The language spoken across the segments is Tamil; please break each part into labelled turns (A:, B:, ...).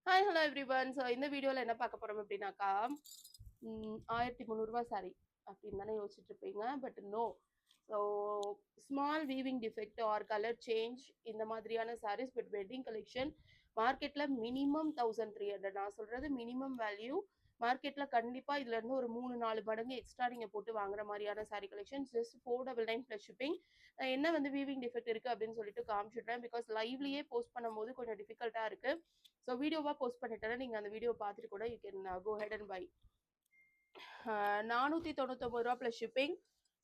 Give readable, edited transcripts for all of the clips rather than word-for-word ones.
A: Hi hello everyone. ஸோ இந்த வீடியோவில் என்ன பார்க்க போகிறோம் அப்படின்னாக்கா 1300 சாரி அப்படின்னு தானே யோசிச்சுட்டு இருப்பீங்க. But no. So small weaving defect or colour change இந்த மாதிரியான சாரீஸ் பட் வெட்டிங் கலெக்ஷன் மார்க்கெட்டில் மினிமம் 1300. நான் சொல்கிறது மினிமம் வேல்யூ. மார்க்கெட்டில் கண்டிப்பாக இதுலேருந்து ஒரு 3-4 மடங்கு எக்ஸ்ட்ரா நீங்கள் போட்டு வாங்குற மாதிரியான sorry collection just 499 plus shipping. என்ன வந்து வீவிங் டிஃபெக்ட் இருக்குது அப்படின்னு சொல்லிட்டு காமிச்சிடுறேன். பிகாஸ் லைவ்லேயே போஸ்ட் பண்ணும்போது கொஞ்சம் டிஃபிகல்ட்டாக இருக்குது. ஸோ வீடியோவாக போஸ்ட் பண்ணிட்டேன்னா நீங்கள் அந்த வீடியோ பார்த்துட்டு கூட you can go ahead and buy. 499 ரூபா plus shipping.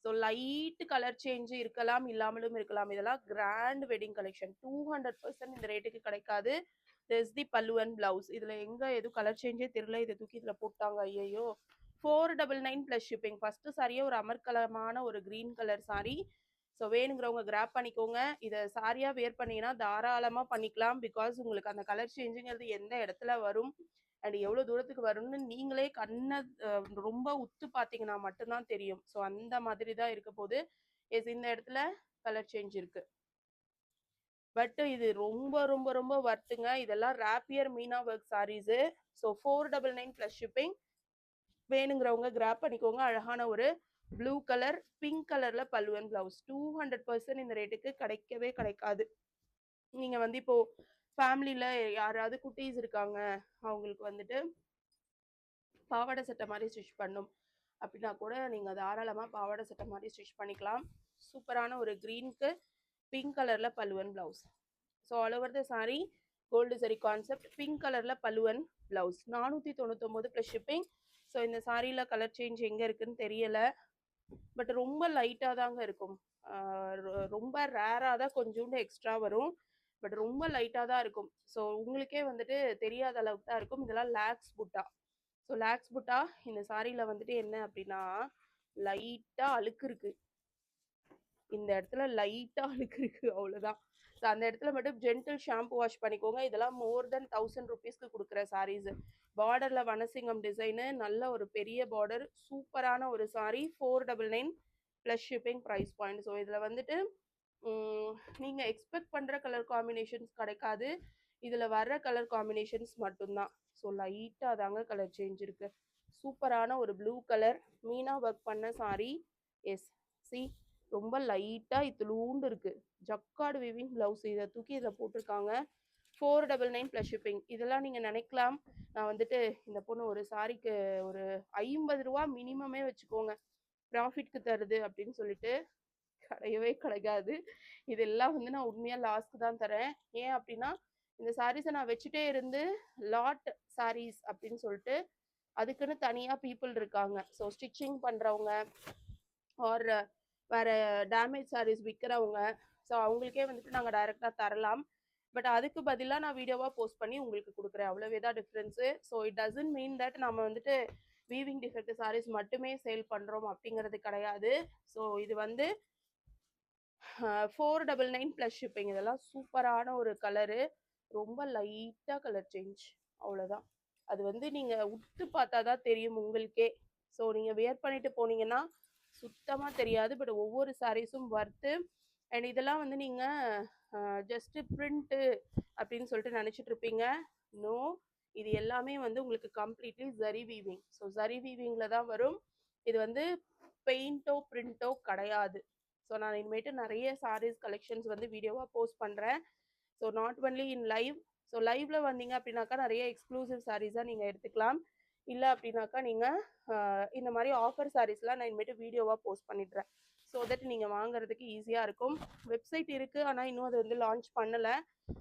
A: So light colour change இருக்கலாம், இல்லாமலும் இருக்கலாம். இதெல்லாம் கிராண்ட் வெட்டிங் கலெக்ஷன். 200% இந்த ரேட்டுக்கு கிடைக்காது. திஸ் தி பல்லு அண்ட் பிளவுஸ். இதில் எங்கே எதுவும் கலர் சேஞ்சே தெரியல. இதை தூக்கி இதில் போட்டாங்க. ஐயோ. 499 ப்ளஸ் ஷிப்பிங். ஃபஸ்ட்டு சாரியே ஒரு அமர்கலமான ஒரு க்ரீன் கலர் சாரி. ஸோ வேணுங்கிறவங்க கிராப் பண்ணிக்கோங்க. இதை சாரியாக வேர் பண்ணிங்கன்னா தாராளமாக பண்ணிக்கலாம். பிகாஸ் உங்களுக்கு அந்த கலர் சேஞ்சுங்கிறது எந்த இடத்துல வரும் அண்ட் எவ்வளோ தூரத்துக்கு வரும்னு நீங்களே கண்ணை ரொம்ப உத்து பார்த்தீங்கன்னா மட்டும்தான் தெரியும். ஸோ அந்த மாதிரி தான் இருக்க போது. எஸ், இந்த இடத்துல கலர் சேஞ்ச் இருக்கு. பட் இது ரொம்ப ரொம்ப ரொம்ப வர்த்துங்க. இதெல்லாம் ராப்பியர் மீனா work sarees. So 499 plus shipping. வேணுங்கிறவங்க கிராப் பண்ணிக்கோங்க. அழகான ஒரு ப்ளூ கலர் பிங்க் கலர்ல பல்லுவன் பிளவுஸ். 200% இந்த ரேட்டுக்கு கிடைக்கவே கிடைக்காது. நீங்க வந்து இப்போ ஃபேமிலியில யாராவது குட்டீஸ் இருக்காங்க, அவங்களுக்கு வந்துட்டு பாவாடை சட்டை மாதிரி ஸ்டிச் பண்ணும் அப்படின்னா கூட நீங்கள் தாராளமாக பாவாடை சட்டை மாதிரி ஸ்டிச் பண்ணிக்கலாம். சூப்பரான ஒரு க்ரீனுக்கு பிங்க் கலரில் பல்லுவன் blouse. So all over the saree gold zari concept. Pink கலரில் பல்லுவன் ப்ளவுஸ். 499 plus shipping. ஸோ இந்த சாரியில் கலர் சேஞ்ச் எங்கே இருக்குன்னு தெரியலை. பட் ரொம்ப லைட்டாக தாங்க இருக்கும். ரொம்ப ரேராக தான் கொஞ்சோண்டு எக்ஸ்ட்ரா வரும். பட் ரொம்ப லைட்டாக தான் இருக்கும். ஸோ உங்களுக்கே வந்துட்டு தெரியாத அளவுக்கு தான் இருக்கும். இதெல்லாம் லேக்ஸ் புட்டா. ஸோ லேக்ஸ் புட்டா இந்த சாரியில் வந்துட்டு என்ன அப்படின்னா லைட்டாக அழுக்கு இருக்குது. இந்த இடத்துல லைட்டாக அழுக்கு இருக்குது, அவ்வளோதான். ஸோ அந்த இடத்துல மட்டும் ஜென்டில் ஷாம்பு வாஷ் பண்ணிக்கோங்க. இதெல்லாம் மோர் தென் 1000 ருபீஸ்க்கு கொடுக்குற சாரீஸ். பார்டரில் வனசிங்கம் டிசைனு, நல்ல ஒரு பெரிய பார்டர், சூப்பரான ஒரு saree. 499 plus shipping price point. So இதில் வந்துட்டு நீங்கள் எக்ஸ்பெக்ட் பண்ணுற கலர் காம்பினேஷன்ஸ் கிடைக்காது. இதில் வர்ற கலர் காம்பினேஷன்ஸ் மட்டும்தான். ஸோ லைட்டாக தாங்க கலர் சேஞ்ச் இருக்குது. சூப்பரான ஒரு ப்ளூ கலர் மீனா ஒர்க் பண்ண சாரீ. எஸ், சி ரொம்ப லைட்டாக இத்துளூண்டு இருக்குது. Jacquard weaving blouse. இதை தூக்கி இதில் போட்டிருக்காங்க. 499 ப்ளஸ் ஷிப்பிங். இதெல்லாம் நீங்கள் நினைக்கலாம் நான் வந்துட்டு இந்த பொண்ணு ஒரு சாரிக்கு ஒரு 50 ரூபா மினிமமே வச்சுக்கோங்க ப்ராஃபிட்க்கு தருது அப்படின்னு சொல்லிட்டு. கிடையவே கிடைக்காது. இதெல்லாம் வந்து நான் உண்மையாக லாஸ்க்கு தான் தரேன். ஏன் அப்படின்னா இந்த சாரீஸை நான் வச்சுட்டே இருந்து லாட் சாரீஸ் அப்படின்னு சொல்லிட்டு அதுக்குன்னு தனியாக பீப்புள் இருக்காங்க. ஸோ ஸ்டிச்சிங் பண்ணுறவங்க ஆர் வேறு டேமேஜ் சாரீஸ் விற்கிறவங்க. ஸோ அவங்களுக்கே வந்துட்டு நாங்கள் டைரெக்டாக தரலாம். பட் அதுக்கு பதிலாக நான் வீடியோவாக போஸ்ட் பண்ணி உங்களுக்கு கொடுக்குறேன். அவ்வளோவே தான் difference. So it doesn't mean that நம்ம வந்துட்டு வீவிங் டிஃபெக்ட் சாரீஸ் மட்டுமே சேல் பண்ணுறோம் அப்படிங்கிறது கிடையாது. ஸோ இது வந்து 499 ப்ளஸ் ஷிப்பிங். இதெல்லாம் சூப்பரான ஒரு கலரு. ரொம்ப லைட்டாக கலர் சேஞ்ச், அவ்வளோதான். அது வந்து நீங்கள் உத்து பார்த்தா தான் தெரியும் உங்களுக்கே. ஸோ நீங்கள் வியர் பண்ணிட்டு போனீங்கன்னா சுத்தமாக தெரியாது. பட் ஒவ்வொரு சாரீஸும் வர்த்து. அண்ட் இதெல்லாம் வந்து நீங்கள் ஜஸ்ட்டு பிரிண்ட்டு அப்படின்னு சொல்லிட்டு நினச்சிட்டு இருப்பீங்க. நோ, இது எல்லாமே வந்து உங்களுக்கு completely zari weaving. So zari வீவிங்கில் தான் வரும். இது வந்து பெயிண்டோ பிரிண்ட்டோ கிடையாது. ஸோ நான் இனிமேட்டு நிறைய சாரீஸ் கலெக்ஷன்ஸ் வந்து வீடியோவாக போஸ்ட் பண்ணுறேன். So not only in live. So லைவில் வந்தீங்க அப்படின்னாக்கா நிறைய எக்ஸ்க்ளூசிவ் சாரீஸாக நீங்கள் எடுத்துக்கலாம். இல்லை அப்படின்னாக்கா நீங்கள் இந்த மாதிரி ஆஃபர் சாரீஸ்லாம் நான் இனிமேட்டு வீடியோவாக போஸ்ட் பண்ணிடுறேன். ஸோ தட் நீங்கள் வாங்குறதுக்கு ஈஸியாக இருக்கும். வெப்சைட் இருக்குது, ஆனால் இன்னும் அது வந்து லான்ச் பண்ணலை.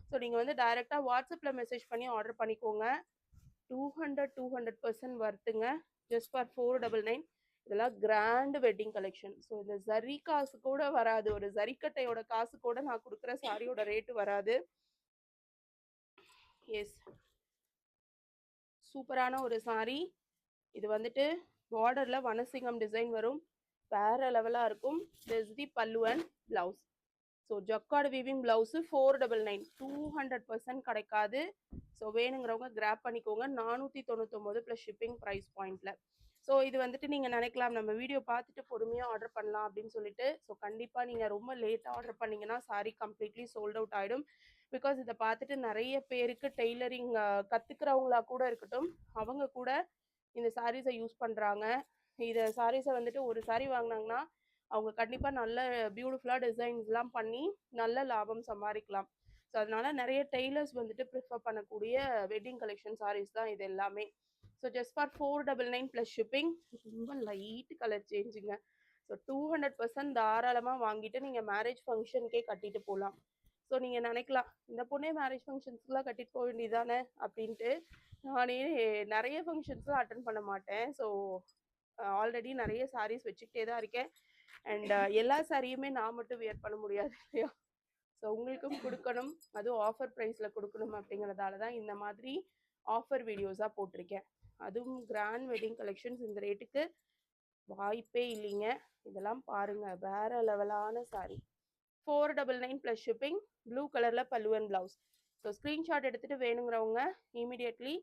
A: ஸோ நீங்கள் வந்து டைரெக்டாக வாட்ஸ்அப்பில் மெசேஜ் பண்ணி ஆர்டர் பண்ணிக்கோங்க. 200% வர்த்துங்க. Just for 499. இதெல்லாம் கிராண்ட் வெட்டிங் கலெக்ஷன். ஸோ இந்த ஜரி காசு கூட வராது. ஒரு ஜரிக்கட்டையோட காசு கூட நான் கொடுக்குற சாரியோட ரேட்டு வராது. எஸ், சூப்பரான ஒரு சாரி. இது வந்துட்டு பார்டரில் வனசிங்கம் டிசைன் வரும். வேற லெவலாக இருக்கும். திஸ் தி பல்லு and blouse. So jacquard weaving blouse 499. 200% கிடைக்காது. ஸோ வேணுங்கிறவங்க கிராப் பண்ணிக்கோங்க. 499 ப்ளஸ் ஷிப்பிங் ப்ரைஸ் பாயிண்டில். ஸோ இது வந்துட்டு நீங்கள் நினைக்கலாம் நம்ம வீடியோ பார்த்துட்டு பொறுமையாக ஆர்டர் பண்ணலாம் அப்படின்னு சொல்லிட்டு. ஸோ கண்டிப்பாக நீங்கள் ரொம்ப லேட்டாக ஆர்டர் பண்ணிங்கன்னா சாரி கம்ப்ளீட்லி சோல்ட் அவுட் ஆகிடும். பிகாஸ் இதை பார்த்துட்டு நிறைய பேருக்கு டெய்லரிங் கற்றுக்கிறவங்களா கூட இருக்கட்டும், அவங்க கூட இந்த சாரீஸை யூஸ் பண்ணுறாங்க. இதை சாரீஸை வந்துட்டு ஒரு சாரீ வாங்கினாங்கன்னா அவங்க கண்டிப்பாக நல்ல பியூட்டிஃபுல்லாக டிசைன்ஸ்லாம் பண்ணி நல்ல லாபம் சம்பாதிக்கலாம். ஸோ அதனால நிறைய டெய்லர்ஸ் வந்துட்டு ப்ரிஃபர் பண்ணக்கூடிய வெட்டிங் கலெக்ஷன் சாரீஸ் தான் இது எல்லாமே. So just for 499 plus shipping. ரொம்ப லைட் கலர் சேஞ்சுங்க. ஸோ 200% தாராளமாக வாங்கிட்டு நீங்கள் மேரேஜ் ஃபங்க்ஷனுக்கே கட்டிட்டு போகலாம். ஸோ நீங்கள் நினைக்கலாம் இந்த பொண்ணே மேரேஜ் ஃபங்க்ஷன்ஸ்க்குலாம் கட்டிட்டு போக வேண்டியதானே அப்படின்ட்டு. நானே நிறைய ஃபங்க்ஷன்ஸ்லாம் அட்டன் பண்ண மாட்டேன். ஸோ ஆல்ரெடி நிறைய சாரீஸ் வச்சுக்கிட்டே தான் இருக்கேன். அண்ட் எல்லா சாரியுமே நான் மட்டும் வியர் பண்ண முடியாது இல்லையா? ஸோ உங்களுக்கும் கொடுக்கணும், அதுவும் ஆஃபர் ப்ரைஸில் கொடுக்கணும் அப்படிங்கிறதால தான் இந்த மாதிரி ஆஃபர் வீடியோஸாக போட்டிருக்கேன். அதுவும் கிராண்ட் வெட்டிங் கலெக்ஷன்ஸ் இந்த ரேட்டுக்கு வாய்ப்பே இல்லைங்க. இதெல்லாம் பாருங்கள், வேற லெவலான சாரீ. 499 plus shipping. ப்ளூ கலரில் pallu and blouse. So screenshot எடுத்துகிட்டு வேணுங்கிறவங்க இமீடியட்லி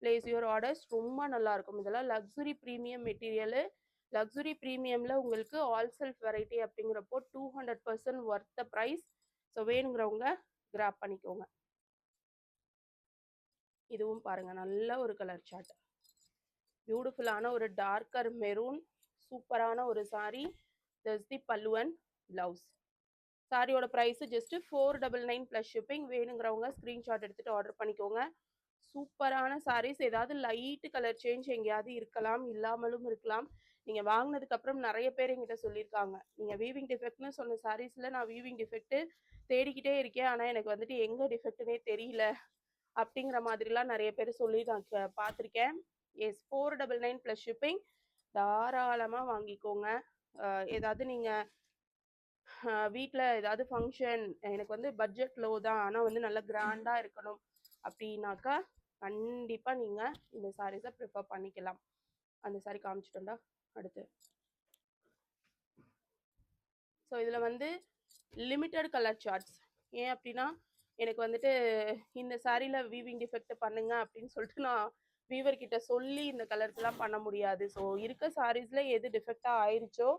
A: பிளேஸ் யுவர் ஆர்டர்ஸ். ரொம்ப நல்லாயிருக்கும். இதெல்லாம் லக்ஸுரி ப்ரீமியம் மெட்டீரியலு. லக்ஸுரி ப்ரீமியமில் உங்களுக்கு ஆல் செல்ஃப் வெரைட்டி அப்படிங்கிறப்போ 200% ஒர்த் த ப்ரைஸ். ஸோ வேணுங்கிறவங்க கிராப் பண்ணிக்கோங்க. இதுவும் பாருங்கள், நல்ல ஒரு கலர் சார்ட். பியூட்டிஃபுல்லான ஒரு டார்க்கர் மெரூன், சூப்பரான ஒரு சாரீ. திஸ் தி பல்லு அண்ட் ப்ளவுஸ். சாரியோட ப்ரைஸு ஜஸ்ட்டு 499 ப்ளஸ் ஷிப்பிங். வேணுங்கிறவங்க ஸ்க்ரீன்ஷாட் எடுத்துகிட்டு ஆர்டர் பண்ணிக்கோங்க. சூப்பரான சாரீஸ். ஏதாவது லைட்டு கலர் சேஞ்ச் எங்கேயாவது இருக்கலாம், இல்லாமலும் இருக்கலாம். நீங்கள் வாங்கினதுக்கப்புறம் நிறைய பேர் என்கிட்ட சொல்லியிருக்காங்க, நீங்கள் வீவிங் டிஃபெக்ட்னு சொன்ன சாரீஸில் நான் வீவிங் டிஃபெக்ட்டு தேடிக்கிட்டே இருக்கேன், ஆனால் எனக்கு வந்துட்டு எங்கே டிஃபெக்ட்னே தெரியல அப்படிங்கிற மாதிரிலாம் நிறைய பேர் சொல்லி நான் பார்த்துருக்கேன். Yes, 499 plus shipping. தாராளமாக வாங்கிக்கோங்க. ஏதாவது நீங்கள் வீட்டில் ஏதாவது ஃபங்க்ஷன், எனக்கு வந்து பட்ஜெட் லோ தான் ஆனால் வந்து நல்லா கிராண்டாக இருக்கணும் அப்படின்னாக்கா கண்டிப்பாக நீங்கள் இந்த சாரீஸை ப்ரிஃபர் பண்ணிக்கலாம். அந்த சாரீ காமிச்சிட்டோண்டா. அடுத்து ஸோ இதில் வந்து லிமிட்டட் கலர் சார்ட்ஸ். ஏன் அப்படின்னா எனக்கு வந்துட்டு இந்த சாரியில் வீவிங் டிஃபெக்ட் பண்ணுங்க அப்படின்னு சொல்லிட்டு நான் வீவர்கிட்ட சொல்லி இந்த கலர்ஸ்லாம் பண்ண முடியாது. ஸோ இருக்க சாரீஸில் எது டிஃபெக்டாக ஆயிடுச்சோ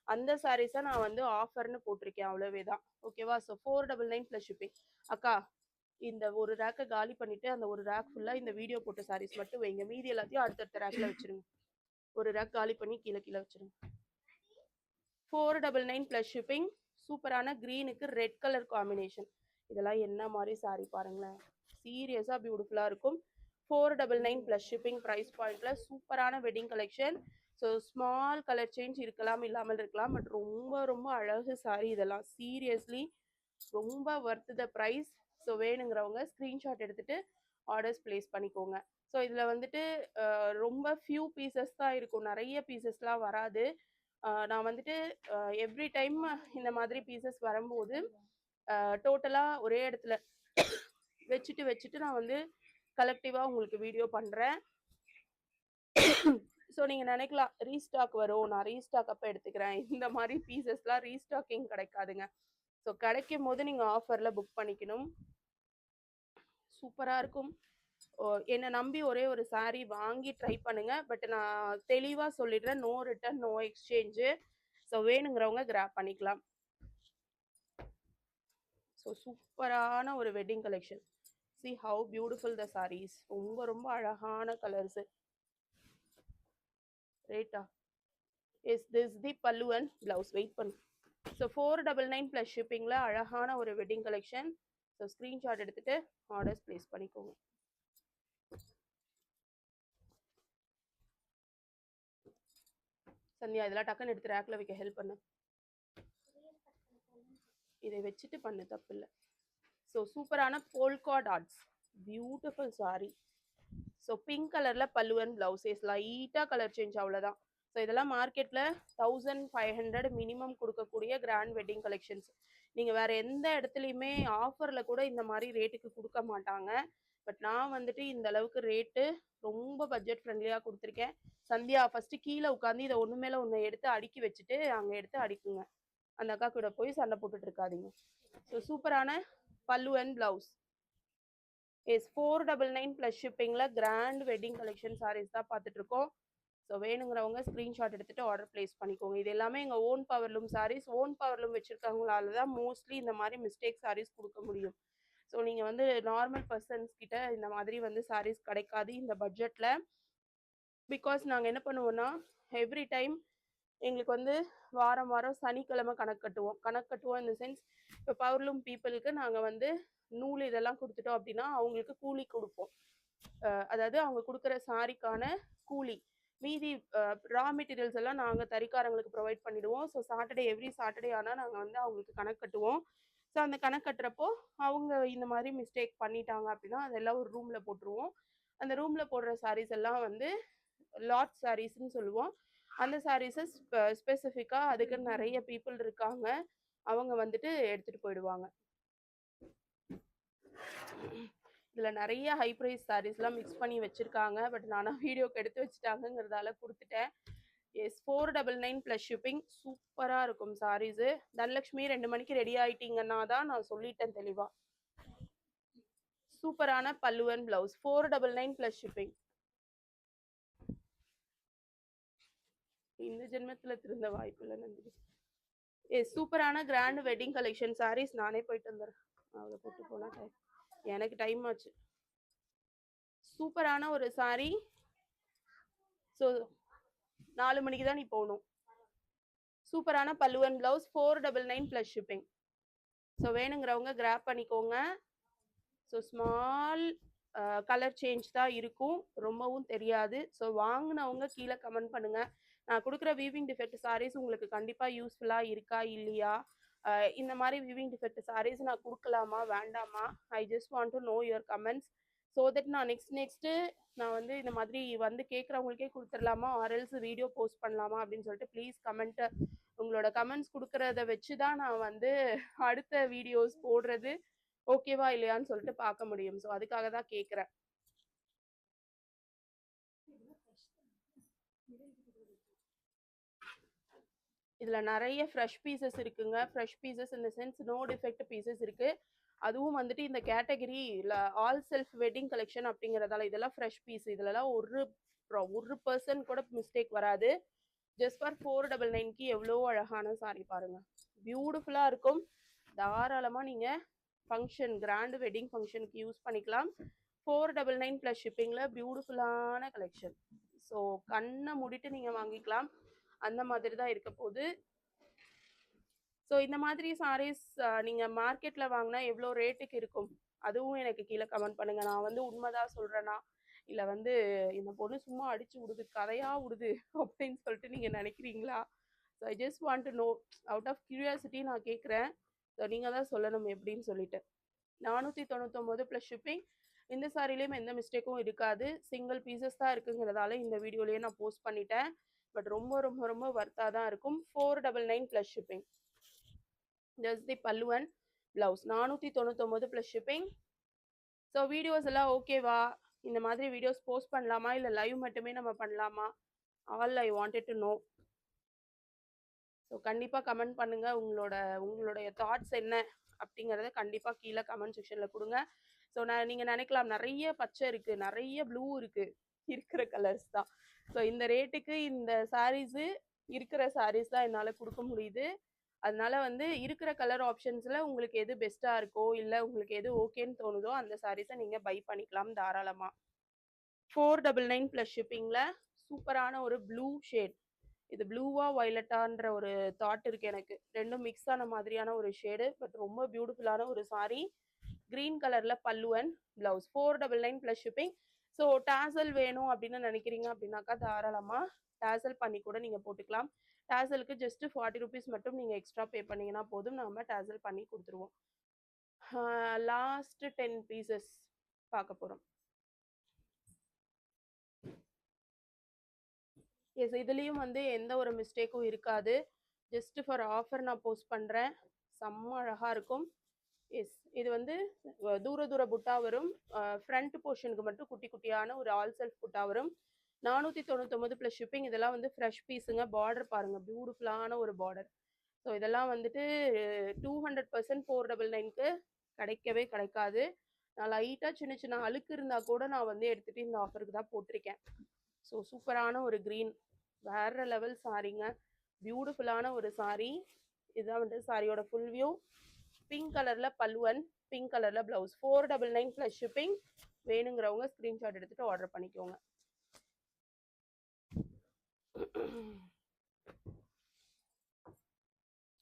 A: அந்த சாரீஸை நான் வந்து ஆஃபர்னு போட்டிருக்கேன், அவ்வளோவே தான். ஓகேவா? So 499 plus shipping. அக்கா, இந்த ஒரு ரேக்கை காலி பண்ணிவிட்டு அந்த ஒரு ரேக் ஃபுல்லாக இந்த வீடியோ போட்ட சாரீஸ் மட்டும் வைங்க, மீதி எல்லாத்தையும் அடுத்தடுத்த ரேக்கில் வச்சுருங்க. ஒரு ரேக் காலி பண்ணி கீழே கீழே வச்சுருங்க. 499 ப்ளஸ் ஷிப்பிங். சூப்பரான க்ரீனுக்கு ரெட் கலர் காம்பினேஷன். இதெல்லாம் என்ன மாதிரி சாரீ பாருங்களேன், சீரியஸாக பியூட்டிஃபுல்லாக இருக்கும். 499 ப்ளஸ் ஷிப்பிங் ப்ரைஸ் பாயிண்டில் சூப்பரான wedding collection. So small colour change இருக்கலாம், இல்லாமல் இருக்கலாம், பட் ரொம்ப ரொம்ப அழகு சாரீ இதெல்லாம். சீரியஸ்லி ரொம்ப ஒர்த் த ப்ரைஸ். ஸோ வேணுங்கிறவங்க ஸ்க்ரீன்ஷாட் எடுத்துகிட்டு ஆர்டர்ஸ் ப்ளேஸ் பண்ணிக்கோங்க. ஸோ இதில் வந்துட்டு ரொம்ப ஃபியூ பீசஸ் தான் இருக்கும், நிறைய பீசஸ்லாம் வராது. நான் வந்துட்டு எவ்ரி டைம் இந்த மாதிரி பீசஸ் வரும்போது டோட்டலாக ஒரே இடத்துல வச்சுட்டு நான் வந்து கலெக்டிவாக உங்களுக்கு வீடியோ பண்ணுறேன். ஸோ நீங்கள் நினைக்கலாம் ரீஸ்டாக் வரும், நான் ரீஸ்டாக் அப்போ எடுத்துக்கிறேன். இந்த மாதிரி பீசஸ்லாம் ரீஸ்டாக்கிங் கிடைக்காதுங்க. ஸோ கிடைக்கும் போது நீங்கள் ஆஃபரில் புக் பண்ணிக்கணும். சூப்பராக இருக்கும். என்னை நம்பி ஒரே ஒரு சாரீ வாங்கி ட்ரை பண்ணுங்கள். பட் நான் தெளிவாக சொல்லிடுறேன், no return, no exchange. So வேணுங்கிறவங்க கிராப் பண்ணிக்கலாம். ஸோ சூப்பரான ஒரு wedding collection. see how beautiful the sarees. ரொம்ப ரொம்ப அழகான கலர்ஸு. ரேட்டா is this the pallu and blouse. Wait பண்ணு. ஸோ 499 ப்ளஸ் ஷிப்பிங்கில் அழகான ஒரு வெட்டிங் கலெக்ஷன். ஸோ ஸ்க்ரீன்ஷாட் எடுத்துகிட்டு ஆர்டர்ஸ் ப்ளேஸ் பண்ணிக்கோங்க. சந்தியா, இதெல்லாம் டக்குன்னு எடுத்து ரேக்கில் வைக்க ஹெல்ப் பண்ணு. இதை வச்சுட்டு பண்ணு, தப்பு இல்லை. ஸோ சூப்பரான polka dots, beautiful saree. So pink கலரில் பல்லு அண்ட் ப்ளவுஸஸ், லைட்டாக கலர் சேஞ்ச், அவ்வளோதான். ஸோ இதெல்லாம் மார்க்கெட்டில் 1500 மினிமம் கொடுக்கக்கூடிய கிராண்ட் வெட்டிங் கலெக்ஷன்ஸ். நீங்கள் வேறு எந்த இடத்துலையுமே ஆஃபரில் கூட இந்த மாதிரி ரேட்டுக்கு கொடுக்க மாட்டாங்க. பட் நான் வந்துட்டு இந்த அளவுக்கு ரேட்டு ரொம்ப பட்ஜெட் ஃப்ரெண்ட்லியாக கொடுத்துருக்கேன். சந்தியா, ஃபஸ்ட்டு கீழே உட்காந்து இதை ஒன்று மேலே ஒன்று எடுத்து அடுக்கி வச்சுட்டு அங்கே எடுத்து அடிக்குங்க. அந்த அக்கா கூட போய் சண்டை போட்டுட்டு இருக்காதீங்க. ஸோ சூப்பரான pallu and blouse. Yes, 499 plus ஷிப்பிங்கில் கிராண்ட் வெட்டிங் கலெக்ஷன் சாரீஸ் தான் பார்த்துட்ருக்கோம். ஸோ வேணுங்கிறவங்க ஸ்க்ரீன்ஷாட் எடுத்துகிட்டு ஆர்டர் ப்ளேஸ் பண்ணிக்கோங்க. இது எல்லாமே எங்கள் own powerloom sarees. Own powerloom வச்சுருக்கவங்களால தான் மோஸ்ட்லி இந்த மாதிரி மிஸ்டேக் சாரீஸ் கொடுக்க முடியும். ஸோ நீங்கள் வந்து நார்மல் பர்சன்ஸ் கிட்ட இந்த மாதிரி வந்து சாரீஸ் கிடைக்காது இந்த பட்ஜெட்டில். பிகாஸ் நாங்கள் என்ன பண்ணுவோம்னா எவ்ரி டைம் எங்களுக்கு வந்து வாரம் வாரம் சனிக்கிழமை கணக்கு கட்டுவோம் இந்த சென்ஸ் இப்போ பவர்லூம் பீப்புளுக்கு நாங்கள் வந்து நூல் இதெல்லாம் கொடுத்துட்டோம் அப்படின்னா அவங்களுக்கு கூலி கொடுப்போம். அதாவது அவங்க கொடுக்குற சாரிக்கான கூலி. மீதி ரா மெட்டீரியல்ஸ் எல்லாம் நாங்கள் தறிக்காரங்களுக்கு ப்ரொவைட் பண்ணிடுவோம். ஸோ எவ்ரி சாட்டர்டே ஆனால் நாங்கள் வந்து அவங்களுக்கு கணக்கு கட்டுவோம். ஸோ அந்த கணக்கு கட்டுறப்போ அவங்க இந்த மாதிரி மிஸ்டேக் பண்ணிட்டாங்க அப்படின்னா அதெல்லாம் ஒரு ரூமில் போட்டுருவோம். அந்த ரூமில் போடுற சாரீஸ் எல்லாம் வந்து லாட் சாரீஸ்ன்னு சொல்லுவோம். அந்த சாரீஸை ஸ்பெசிஃபிக்காக அதுக்கு நிறைய பீப்புள் இருக்காங்க, அவங்க வந்துட்டு எடுத்துகிட்டு போயிடுவாங்க. இதில் நிறைய ஹை ப்ரைஸ் சாரீஸ்லாம் மிக்ஸ் பண்ணி வச்சுருக்காங்க. பட் நானும் வீடியோக்கு எடுத்து வச்சுட்டாங்கிறதால கொடுத்துட்டேன். Yes 499 plus shipping. சூப்பராக இருக்கும் சாரீஸு. தனலக்ஷ்மி 2 மணிக்கு ரெடி ஆகிட்டீங்கன்னா தான் நான் சொல்லிட்டேன் தெளிவாக. சூப்பரான பல்லுவன் பிளவுஸ் 499 ப்ளஸ் ஷிப்பிங். இந்த ஜென்மத்தில் திருந்த வாய்ப்பு இல்லை நந்தினி. சூப்பரான கிராண்ட் வெட்டிங் கலெக்ஷன் சாரீஸ். நானே போயிட்டு வந்துடுறேன், அவளை போட்டு போனா எனக்கு டைம் ஆச்சு. சூப்பரான ஒரு சாரீ. ஸோ 4 மணிக்கு தான் நீ போகணும். சூப்பரான பல்லுவன் பிளவுஸ் 499 ப்ளஸ் ஷிப்பிங். ஸோ வேணுங்கிறவங்க கிராப் பண்ணிக்கோங்க. ஸோ ஸ்மால் கலர் சேஞ்ச் தான் இருக்கும், ரொம்பவும் தெரியாது. ஸோ வாங்கினவங்க கீழே கமெண்ட் பண்ணுங்கள். நான் கொடுக்குற வீவிங் டிஃபெக்ட் சாரீஸ் உங்களுக்கு கண்டிப்பாக யூஸ்ஃபுல்லாக இருக்கா இல்லையா, இந்த மாதிரி வீவிங் டிஃபெக்ட் சாரீஸ் நான் கொடுக்கலாமா வேண்டாமா, ஐ just want to no your comments. So that நான் நெக்ஸ்ட்டு நான் வந்து இந்த மாதிரி வந்து கேட்குறவங்களுக்கே கொடுத்துடலாமா ஆர்எல்ஸ் வீடியோ போஸ்ட் பண்ணலாமா அப்படின்னு சொல்லிட்டு ப்ளீஸ் கமெண்ட்டை, உங்களோட கமெண்ட்ஸ் கொடுக்குறத வச்சு தான் நான் வந்து அடுத்த வீடியோஸ் போடுறது ஓகேவா இல்லையான்னு சொல்லிட்டு பார்க்க முடியும். ஸோ அதுக்காக தான் கேட்குறேன். இதில் நிறைய ஃப்ரெஷ் பீசஸ் இருக்குங்க. ஃப்ரெஷ் பீசஸ் இந்த சென்ஸ் நோ டிஃபெக்ட் பீசஸ் இருக்குது. அதுவும் வந்துட்டு இந்த கேட்டகரி இல்லை ஆல் செல்ஃப் வெட்டிங் கலெக்ஷன் அப்படிங்கிறதால இதெல்லாம் ஃப்ரெஷ் பீஸ். இதிலலாம் ஒரு பர்சன் கூட மிஸ்டேக் வராது. ஜஸ்ட் ஃபார் 499க்கு எவ்வளோ அழகான சாரி பாருங்கள், பியூட்டிஃபுல்லாக இருக்கும். தாராளமாக நீங்கள் ஃபங்க்ஷன் கிராண்ட் வெட்டிங் ஃபங்க்ஷனுக்கு யூஸ் பண்ணிக்கலாம். 499 ப்ளஸ் ஷிப்பிங்கில் பியூட்டிஃபுல்லான கலெக்ஷன். ஸோ கண்ணை மூடிட்டு நீங்கள் வாங்கிக்கலாம், அந்த மாதிரி தான் இருக்க போகுது. ஸோ இந்த மாதிரி சாரீஸ் நீங்கள் மார்க்கெட்டில் வாங்கினா எவ்வளோ ரேட்டுக்கு இருக்கும் அதுவும் எனக்கு கீழே கமெண்ட் பண்ணுங்கள். நான் வந்து உண்மைதான் சொல்கிறேன்னா இல்லை வந்து இந்த பொண்ணு சும்மா அடித்து விடுது கதையாக விடுது அப்படின்னு சொல்லிட்டு நீங்கள் நினைக்கிறீங்களா? So I just want to know, out of curiosity நான் கேட்குறேன். ஸோ நீங்கள் தான் சொல்லணும் எப்படின்னு சொல்லிட்டு. 499 ப்ளஸ் ஷிப்பிங். இந்த சாரிலையும் எந்த மிஸ்டேக்கும் இருக்காது, சிங்கிள் பீசஸ் தான் இருக்குங்கிறதால இந்த வீடியோலேயே நான் போஸ்ட் பண்ணிட்டேன். பட் ரொம்ப ரொம்ப ரொம்ப வர்த்தாக தான் இருக்கும். 499 ப்ளஸ் ஷிப்பிங். ஜஸ்ட் தி பல்லுவன் blouse 499 plus shipping. So videos எல்லாம் ஓகேவா, இந்த மாதிரி வீடியோஸ் போஸ்ட் பண்ணலாமா இல்லை லைவ் மட்டுமே நம்ம பண்ணலாமா, all I wanted to know. So கண்டிப்பாக கமெண்ட் பண்ணுங்கள், உங்களுடைய தாட்ஸ் என்ன அப்படிங்கிறத கண்டிப்பாக கீழே கமெண்ட் செக்ஷனில் கொடுங்க. ஸோ நீங்கள் நினைக்கலாம் நிறைய பச்சை இருக்குது நிறைய ப்ளூ இருக்குது, இருக்கிற கலர்ஸ் தான். ஸோ இந்த ரேட்டுக்கு இந்த சாரீஸு இருக்கிற சாரீஸ் தான் என்னால் கொடுக்க முடியுது. அதனால வந்து இருக்கிற கலர் ஆப்ஷன்ஸில் உங்களுக்கு எது பெஸ்ட்டாக இருக்கோ இல்லை உங்களுக்கு எது ஓகேன்னு தோணுதோ அந்த சாரீஸை நீங்கள் பை பண்ணிக்கலாம் தாராளமாக. 499 ப்ளஸ் ஷிப்பிங்கில் சூப்பரான ஒரு ப்ளூ ஷேட். இது ப்ளூவா வயலட்டான்ற ஒரு தாட் இருக்குது எனக்கு, ரெண்டும் மிக்ஸ் ஆன மாதிரியான ஒரு ஷேடு. பட் ரொம்ப பியூட்டிஃபுல்லான ஒரு சாரீ. க்ரீன் கலரில் pallu and blouse. 499 plus shipping. So dazzle வேணும் அப்படின்னு நினைக்கிறீங்க அப்படின்னாக்கா தாராளமாக டாசல் பண்ணி கூட நீங்கள் போட்டுக்கலாம். டாசலுக்கு ஜஸ்ட் 40 ருபீஸ் மட்டும் நீங்கள் எக்ஸ்ட்ரா பே பண்ணிங்கன்னா போதும், நம்ம டாசல் பண்ணி கொடுத்துருவோம். லாஸ்ட் 10 பீசஸ் பார்க்க போகிறோம். எஸ், இதுலேயும் வந்து எந்த ஒரு மிஸ்டேக்கும் இருக்காது. ஜஸ்ட் ஃபார் ஆஃபர் நான் போஸ்ட் பண்ணுறேன், செம்ம அழகாக இருக்கும். எஸ், இது வந்து தூர புட்டா வரும், ஃப்ரண்ட் போர்ஷனுக்கு மட்டும் குட்டி குட்டியான ஒரு ஆல் செல்ஃப் புட்டா வரும். 499 ப்ளஸ் ஷிப்பிங். இதெல்லாம் வந்து ஃப்ரெஷ் பீஸுங்க. பார்டர் பாருங்கள், பியூட்டிஃபுல்லான ஒரு பார்டர். ஸோ இதெல்லாம் வந்துட்டு 200% 499க்கு கிடைக்கவே கிடைக்காது. நான் லைட்டாக சின்ன சின்ன அழுக்கு இருந்தால் கூட நான் வந்து எடுத்துகிட்டு இந்த ஆஃபருக்கு தான் போட்டிருக்கேன். ஸோ சூப்பரான ஒரு க்ரீன், வேற லெவல் சாரீங்க, பியூட்டிஃபுல்லான ஒரு சாரீ. இதுதான் வந்து சாரியோட ஃபுல் வியூ. பிங்க் கலர்ல பல்லுவன், பிங்க் கலர்ல பிளவுஸ். 499 plus shipping. வேணுங்கிறவங்க ஸ்கிரீன்ஷாட் எடுத்துட்டு ஆர்டர் பண்ணிக்கோங்க.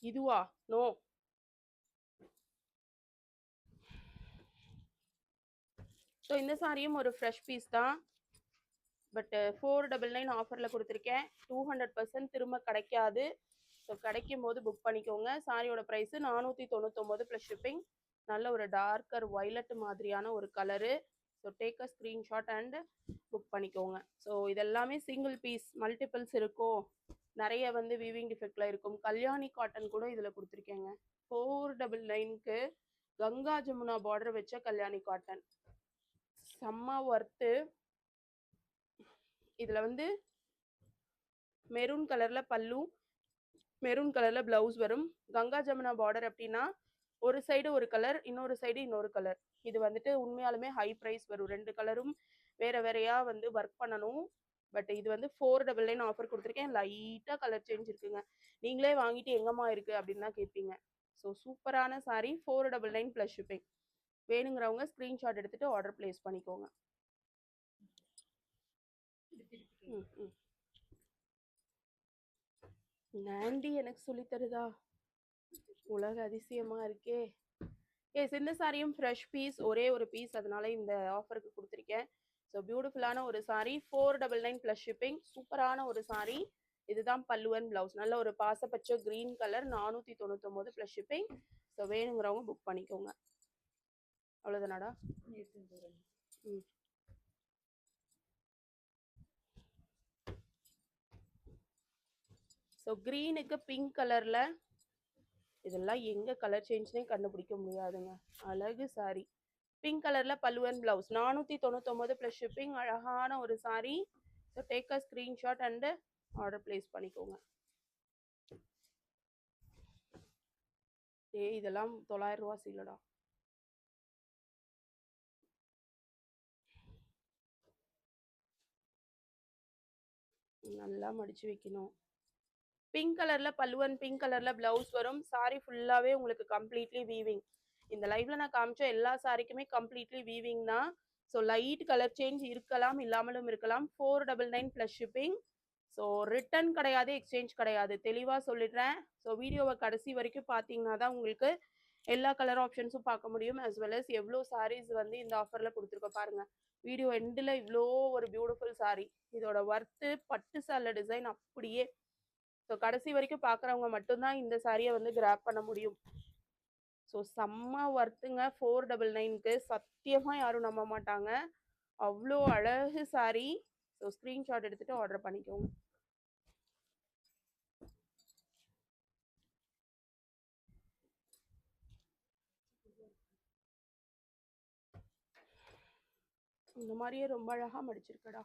A: இதுவா? நோ. ஸோ இந்த சாரியும் ஒரு ஃப்ரெஷ் பீஸ் தான். பட் 499 ஆஃபரில் கொடுத்துருக்கேன். 200% திரும்ப கிடைக்காது. ஸோ கிடைக்கும் போது புக் பண்ணிக்கோங்க. சாரியோட ப்ரைஸு 499 ப்ளஸ் ஷிப்பிங். நல்ல ஒரு டார்க்கர் வைலட் மாதிரியான ஒரு colour. So take a screenshot and book பண்ணிக்கோங்க. ஸோ இதெல்லாமே சிங்கிள் பீஸ், மல்டிபிள்ஸ் இருக்கும், நிறைய வந்து வீவிங் டிஃபெக்டில் இருக்கும். கல்யாணி காட்டன் கூட இதில் கொடுத்துருக்கேங்க. 499க்கு கங்கா ஜமுனா பார்டர் வச்ச கல்யாணி காட்டன் செம்ம ஒர்த்து. இதுல வந்து மெரூன் கலர்ல பல்லு, மெரூன் கலர்ல பிளவுஸ் வரும். கங்கா ஜமுனா பார்டர் அப்படின்னா ஒரு சைடு ஒரு கலர், இன்னொரு சைடு இன்னொரு கலர். இது வந்துட்டு உண்மையாலுமே ஹை ப்ரைஸ் வரும். 2 கலரும் வேற வேறையா வந்து ஒர்க் பண்ணணும். பட் இது வந்து 499 ஆஃபர் கொடுத்துருக்கேன். லைட்டாக கலர் சேஞ்ச் இருக்குங்க. நீங்களே வாங்கிட்டு எங்கம்மா இருக்கு அப்படின்னு தான் கேட்பீங்க. ஸோ சூப்பரான சாரி 499 ப்ளஸ் ஷிப்பிங். வேணுங்கிறவங்க ஸ்க்ரீன்ஷாட் எடுத்துட்டு ஆர்டர் பிளேஸ் பண்ணிக்கோங்க. நாண்டி எனக்கு சொல்லி தருதா? உலக அதிசயமா இருக்கே. எஸ், இந்த சாரியும் ஃப்ரெஷ் பீஸ், ஒரே ஒரு பீஸ், அதனால இந்த ஆஃபருக்கு கொடுத்துருக்கேன். ஸோ பியூட்டிஃபுல்லான ஒரு சாரி 499 ப்ளஸ் ஷிப்பிங். சூப்பரான ஒரு சாரி. இதுதான் பல்லுவன் பிளவுஸ். நல்ல ஒரு பாசப்பச்சை green colour, 499 plus shipping. So வேணுங்கிறவங்க புக் பண்ணிக்கோங்க. அவ்வளோதானாடா? ம். ஸோ க்ரீனுக்கு பிங்க் கலரில், இதெல்லாம் எங்கே கலர் சேஞ்ச்னே கண்டுபிடிக்க முடியாதுங்க. அழகு சாரி. பிங்க் கலரில் பல்லுவன் பிளவுஸ், 499 ப்ளஸ் ஷிப்பிங். அழகான ஒரு sorry. So take a screenshot and order place பண்ணிக்கோங்க. இதெல்லாம் 900 ரூபா சீலடா. நல்லா மடிச்சு வைக்கணும். பிங்க் கலர்ல பல்லுவன், பிங்க் கலர்ல பிளவுஸ் வரும். சாரி ஃபுல்லாவே உங்களுக்கு கம்ப்ளீட்லி வீவிங். இந்த லைவ்ல நான் காமிச்ச எல்லா சாரிக்குமே கம்ப்ளீட்லி வீவிங் தான். ஸோ லைட் கலர் சேஞ்ச் இருக்கலாம், இல்லாமலும் இருக்கலாம். 499 ப்ளஸ் ஷிப்பிங். ஸோ ரிட்டர்ன் கிடையாது, எக்ஸ்சேஞ்ச் கிடையாது, தெளிவாக சொல்லிடுறேன். ஸோ வீடியோவை கடைசி வரைக்கும் பார்த்தீங்கன்னா தான் உங்களுக்கு எல்லா கலர் ஆப்ஷன்ஸும் பார்க்க முடியும். அஸ் வெல் அஸ் எவ்வளோ சாரீஸ் வந்து இந்த ஆஃபரில் கொடுத்துருக்கோம் பாருங்கள். வீடியோ எண்டில் இவ்வளோ ஒரு பியூட்டிஃபுல் சாரி. இதோட ஒர்த்து பட்டு சால டிசைன் அப்படியே. ஸோ கடைசி வரைக்கும் பார்க்குறவங்க மட்டும்தான் இந்த சாரியை வந்து கிராப் பண்ண முடியும். ஸோ செம்ம ஒர்த்துங்க. 499க்கு சத்தியமாக யாரும் நம்ப மாட்டாங்க. அவ்வளோ அழகு சாரி. ஸோ ஸ்க்ரீன்ஷாட் எடுத்துகிட்டு ஆர்டர் பண்ணிக்கோங்க. இந்த மாதிரியே ரொம்ப அழகாக மடிச்சிருக்கடா.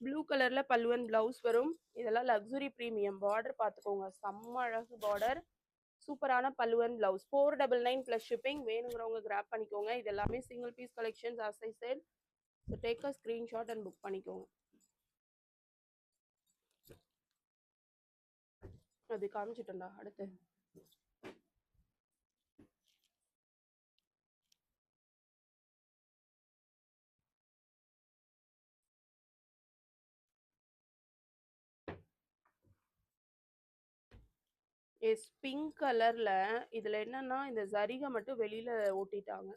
A: ப்ளூ கலரில் பல்லுவன் பிளவுஸ் வரும். இதெல்லாம் லக்ஸுரி ப்ரீமியம். பார்டர் பார்த்துக்கோங்க, செம்ம அழகு பார்டர். சூப்பரான பல்லுவன் பிளவுஸ். 499 plus shipping. வேணுங்கிறவங்க கிராப் பண்ணிக்கோங்க. இது எல்லாமே single piece collections as I said. So take a screenshot and book பண்ணிக்கோங்க. அது காமிச்சிட்டோம்டா. அடுத்து எஸ், பிங்க் கலர்ல. இதுல என்னன்னா இந்த ஜரிகை மட்டும் வெளியில ஓட்டிட்டாங்க.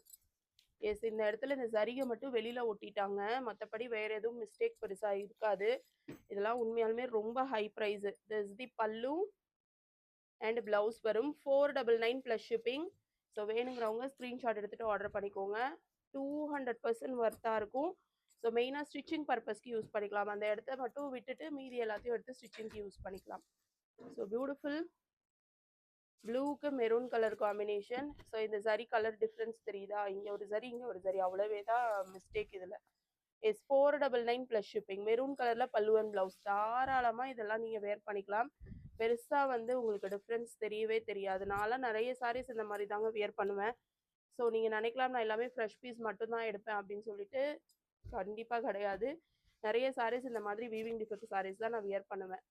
A: எஸ், இந்த இடத்துல இந்த ஜரிகை மட்டும் வெளியில ஒட்டிட்டாங்க. மற்றபடி வேற எதுவும் மிஸ்டேக் பெருசா இருக்காது. இதெல்லாம் உண்மையாலுமே ரொம்ப ஹை ப்ரைஸ். திஸ் தி பல்லு அண்ட் பிளவுஸ் வரும். 499 ப்ளஸ் ஷிப்பிங். ஸோ வேணுங்கிறவங்க ஸ்க்ரீன்ஷாட் எடுத்துகிட்டு ஆர்டர் பண்ணிக்கோங்க. 200% ஒர்த்தாக இருக்கும். ஸோ மெயினாக ஸ்டிச்சிங் பர்பஸ்க்கு யூஸ் பண்ணிக்கலாம். அந்த இடத்த மட்டும் விட்டுட்டு மீதி எல்லாத்தையும் எடுத்து ஸ்டிச்சிங்க்கு யூஸ் பண்ணிக்கலாம். So beautiful. ப்ளூக்கு மெரூன் கலர் காம்பினேஷன். ஸோ இந்த ஜரி கலர் டிஃப்ரென்ஸ் தெரியுதா? இங்கே ஒரு ஜரி, இங்கே ஒரு ஜரி, அவ்வளவே தான் மிஸ்டேக் இதில். S, 499 plus shipping. மெரூன் கலரில் பல்லுவன் பிளவுஸ். தாராளமாக இதெல்லாம் நீங்கள் வேர் பண்ணிக்கலாம். பெருசாக வந்து உங்களுக்கு டிஃப்ரென்ஸ் தெரியவே தெரியாது. நான்லாம் நிறைய சாரீஸ் இந்த மாதிரி தாங்க வியர் பண்ணுவேன். ஸோ நீங்கள் நினைக்கலாம் நான் எல்லாமே ஃப்ரெஷ் பீஸ் மட்டும்தான் எடுப்பேன் அப்படின்னு சொல்லிட்டு. கண்டிப்பாக கிடையாது. நிறைய சாரீஸ் இந்த மாதிரி வீவிங் டிஃபெக்ட் சாரீஸ் தான் நான் வியர் பண்ணுவேன்.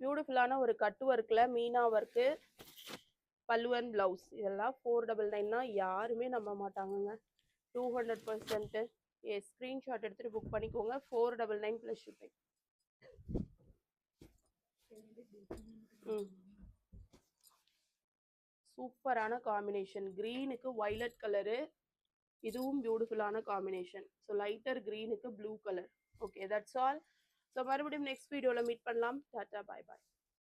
A: பியூட்டிஃபுல்லான ஒரு கட் ஒர்க்ல மீனா ஒர்க்கு, பல்லு அண்ட் பிளவுஸ். இதெல்லாம் 499 யாருமே நம்ப மாட்டாங்கங்க. 200%. எஸ், ஸ்க்ரீன்ஷாட் எடுத்துட்டு புக் பண்ணிக்கோங்க. 499 + ஷிப்பிங். சூப்பரான காம்பினேஷன். கிரீனுக்கு வயலட் கலரு, இதுவும் பியூட்டிஃபுல்லான காம்பினேஷன். ஸோ லைட்டர் கிரீனுக்கு blue colour. Okay, that's all. So மறுபடியும் நெக்ஸ்ட் வீடியோவில் மீட் பண்ணலாம். டாட்டா, பாய் பாய்.